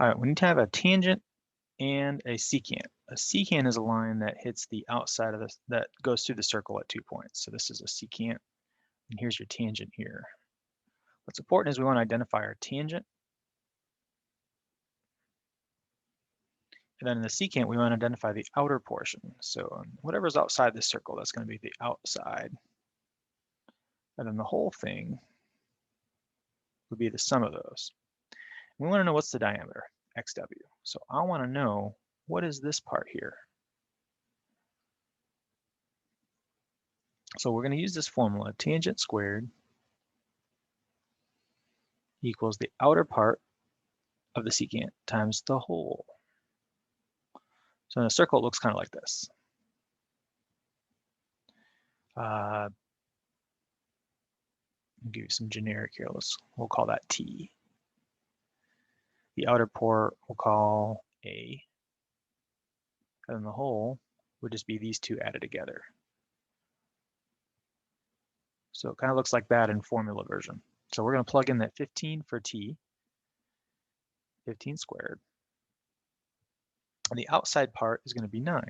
All right, we need to have a tangent and a secant. A secant is a line that hits the outside of this, that goes through the circle at 2 points. So this is a secant, and here's your tangent here. What's important is we want to identify our tangent. And then in the secant, we want to identify the outer portion. So whatever's outside this circle, that's going to be the outside. And then the whole thing would be the sum of those. We want to know what's the diameter, xw. So I want to know, what is this part here? So we're going to use this formula, tangent squared equals the outer part of the secant times the whole. So in a circle, it looks kind of like this. I'll give you some generic here. We'll call that T. The outer part we'll call A. And then the whole would just be these two added together. So it kind of looks like that in formula version. So we're going to plug in that 15 for T, 15 squared. And the outside part is going to be 9.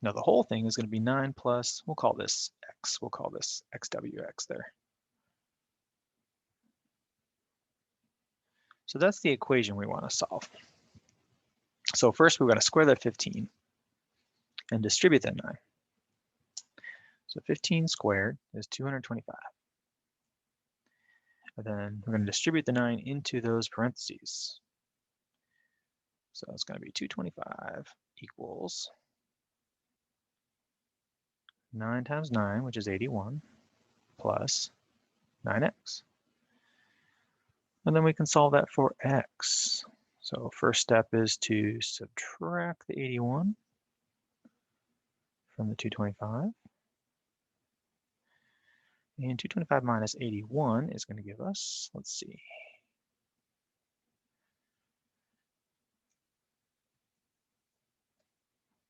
Now the whole thing is going to be 9 plus, we'll call this x, we'll call this xwx there. So that's the equation we want to solve. So first we're going to square that 15 and distribute that 9. So 15 squared is 225. And then we're going to distribute the 9 into those parentheses. So it's going to be 225 equals 9 times 9, which is 81, plus 9x. And then we can solve that for x. So first step is to subtract the 81 from the 225. And 225 minus 81 is going to give us, let's see,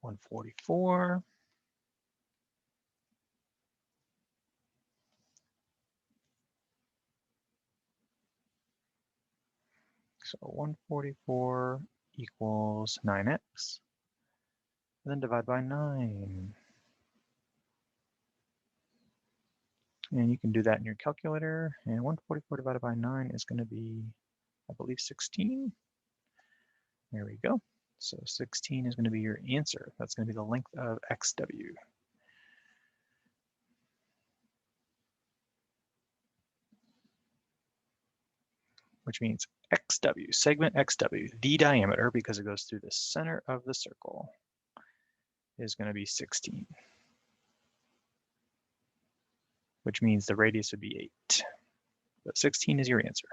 144. So 144 equals 9x. And then divide by 9. And you can do that in your calculator. And 144 divided by 9 is going to be, I believe, 16. There we go. So 16 is going to be your answer. That's going to be the length of xw. Which means xw, segment xw, the diameter, because it goes through the center of the circle, is going to be 16. Which means the radius would be 8. But 16 is your answer.